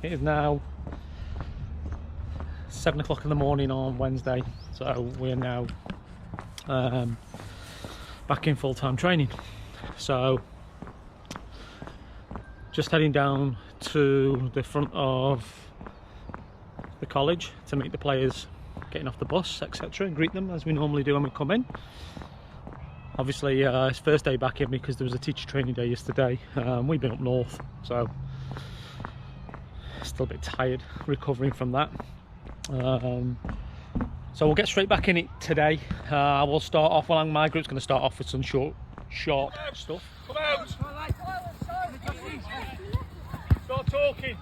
It is now 7 o'clock in the morning on Wednesday, so we're now back in full-time training. So just heading down to the front of the college to meet the players getting off the bus, etc., and greet them as we normally do when we come in. Obviously it's first day back in because there was a teacher training day yesterday. We've been up north, so still a bit tired recovering from that. So we'll get straight back in it today. I will start off, well, my group's going to start off with some short stuff. Come out! Start talking!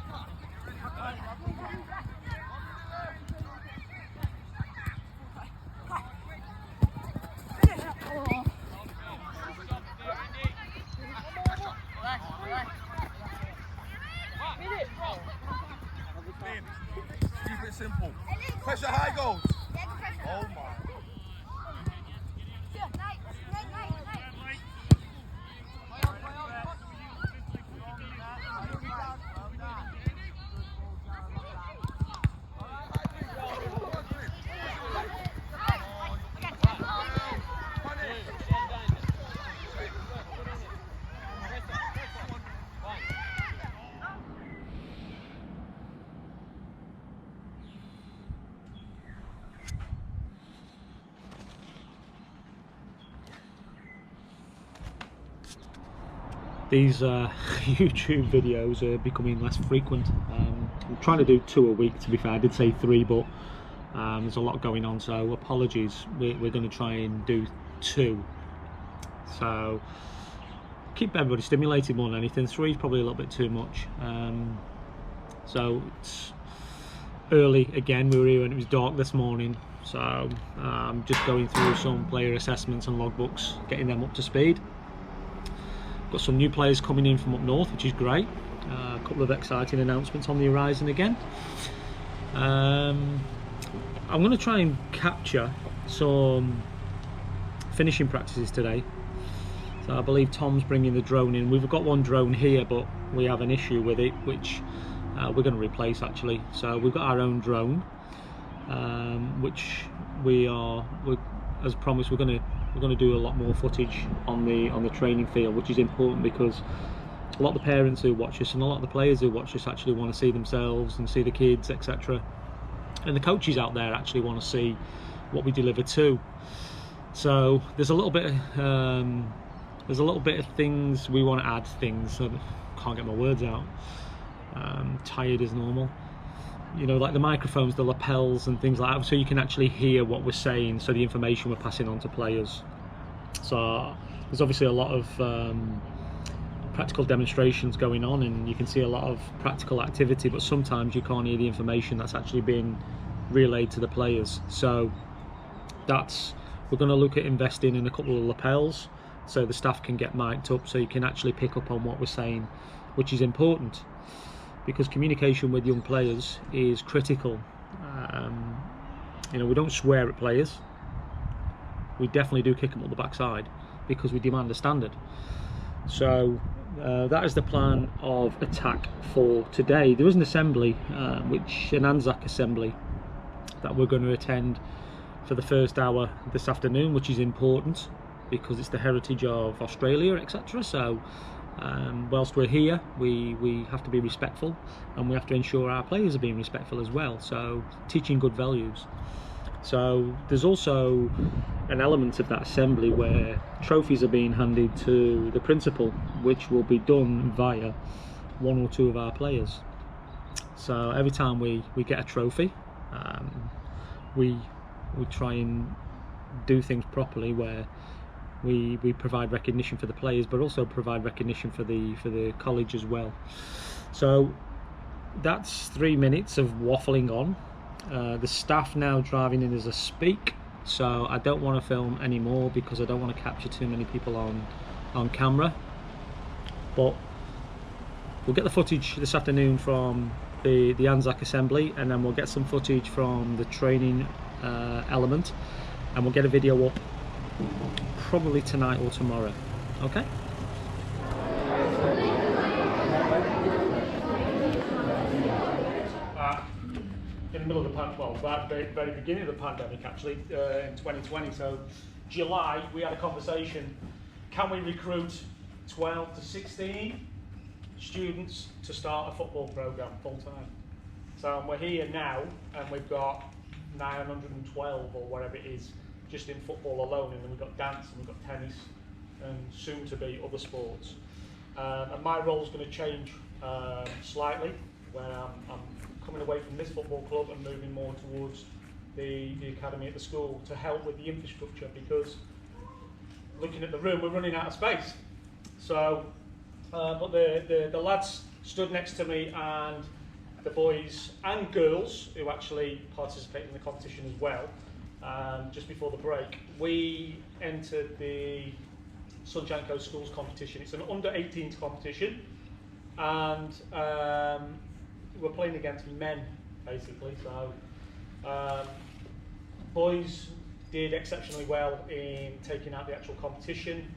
Keep it simple. Pressure high goals. Oh my. These YouTube videos are becoming less frequent. I'm trying to do 2 a week, to be fair. I did say 3, but there's a lot going on, so apologies. We're going to try and do 2. So keep everybody stimulated more than anything. 3 is probably a little bit too much. So it's early again. We were here when it was dark this morning, so I'm just going through some player assessments and logbooks, getting them up to speed. Got some new players coming in from up north, which is great. A couple of exciting announcements on the horizon again. I'm going to try and capture some finishing practices today. So I believe Tom's bringing the drone in. We've got one drone here, but we have an issue with it, which we're going to replace actually. So we've got our own drone, which as promised, we're going to do a lot more footage on the training field, which is important because a lot of the parents who watch us and a lot of the players who watch us actually want to see themselves and see the kids, etc., and the coaches out there actually want to see what we deliver too. So there's a little bit of things we want to add. Things I can't get my words out. Tired as normal. You know, like the microphones, the lapels and things like that, so you can actually hear what we're saying, so the information we're passing on to players. So there's obviously a lot of practical demonstrations going on, and you can see a lot of practical activity, but sometimes you can't hear the information that's actually being relayed to the players. So we're going to look at investing in a couple of lapels so the staff can get mic'd up, so you can actually pick up on what we're saying, which is important. Because communication with young players is critical. You know, we don't swear at players. We definitely do kick them up the backside because we demand a standard. So that is the plan of attack for today. There is an assembly, an ANZAC Assembly, that we're going to attend for the first hour this afternoon, which is important because it's the heritage of Australia, etc. So whilst we're here, we have to be respectful, and we have to ensure our players are being respectful as well, so teaching good values. So there's also an element of that assembly where trophies are being handed to the principal, which will be done via 1 or 2 of our players. So every time we get a trophy, we try and do things properly, where we provide recognition for the players, but also provide recognition for the college as well. So that's 3 minutes of waffling on. The staff now driving in as I speak, so I don't want to film anymore because I don't want to capture too many people on camera. But we'll get the footage this afternoon from the ANZAC Assembly, and then we'll get some footage from the training element, and we'll get a video up probably tonight or tomorrow. Okay. about the very beginning of the pandemic, actually, in 2020. So July, we had a conversation, can we recruit 12 to 16 students to start a football programme full-time? So we're here now, and we've got 912 or whatever it is, just in football alone, and then we've got dance, and we've got tennis, and soon to be other sports. And my role is going to change slightly, where I'm coming away from this football club and moving more towards the academy at the school to help with the infrastructure, because looking at the room, we're running out of space. So, but the lads stood next to me, and the boys and girls who actually participated in the competition as well, just before the break, we entered the Sunshine Coast Schools competition. It's an under-18s competition, and we're playing against men, basically. So boys did exceptionally well in taking out the actual competition,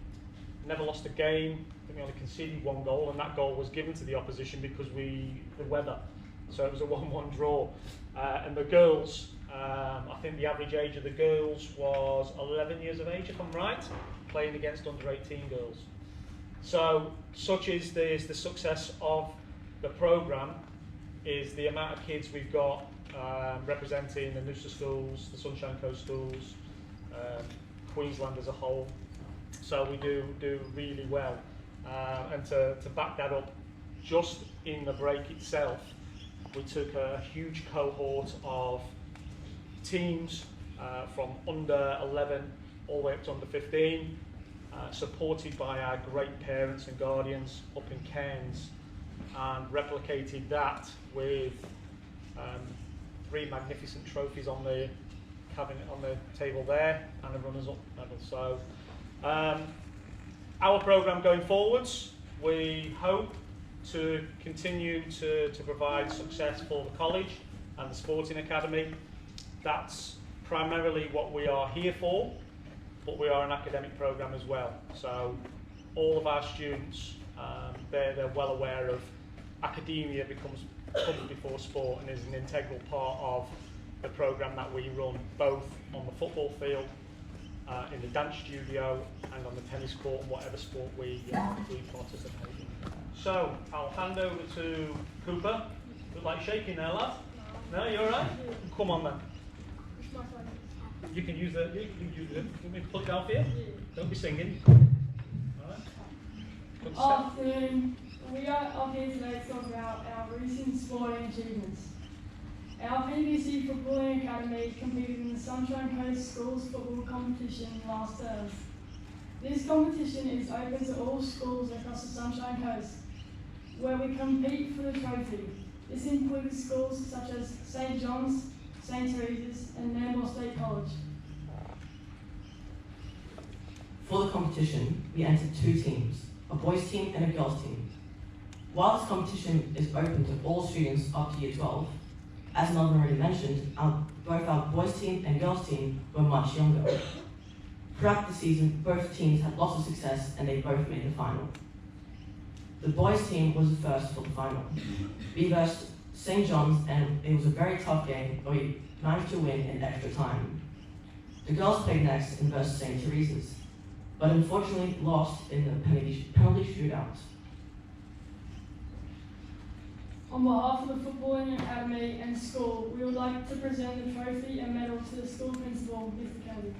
never lost a game. I think we only conceded 1 goal, and that goal was given to the opposition because the weather. So it was a 1-1 draw. And the girls, I think the average age of the girls was 11 years of age, if I'm right, playing against under-18 girls. So such is the success of the programme, is the amount of kids we've got representing the Noosa schools, the Sunshine Coast schools, Queensland as a whole. So we do really well. And to back that up, just in the break itself, we took a huge cohort of teams from under 11 all the way up to under 15, supported by our great parents and guardians up in Cairns, and replicated that with 3 magnificent trophies on the cabinet on the table there, and a runners-up medal. So our programme going forwards, we hope to continue to provide success for the college and the sporting academy. That's primarily what we are here for, but we are an academic programme as well. So all of our students, they're well aware of academia comes before sport, and is an integral part of the programme that we run, both on the football field, in the dance studio, and on the tennis court, and whatever sport we participate in. So I'll hand over to Cooper. Look like shaking there, lad. No, you all right? Come on then. You can use the. You can use it. Let me pluck it off here. Don't be singing. All right. Afternoon. We are up here today to talk about our recent sporting achievements. Our PVC Footballing Academy competed in the Sunshine Coast Schools football competition last term. This competition is open to all schools across the Sunshine Coast, where we compete for the trophy. This includes schools such as St John's, St Teresa's and Nambour State College. For the competition, we entered 2 teams, a boys team and a girls team. While this competition is open to all students up to year 12, as Melvin already mentioned, both our boys team and girls team were much younger. Throughout the season, both teams had lots of success and they both made the final. The boys team was the first for the final. We versed St John's, and it was a very tough game, but we managed to win in extra time. The girls played next and versed St Teresa's, but unfortunately lost in the penalty shootout. On behalf of the Footballing Academy and school, we would like to present the trophy and medal to the school principal, Mr. Kennedy.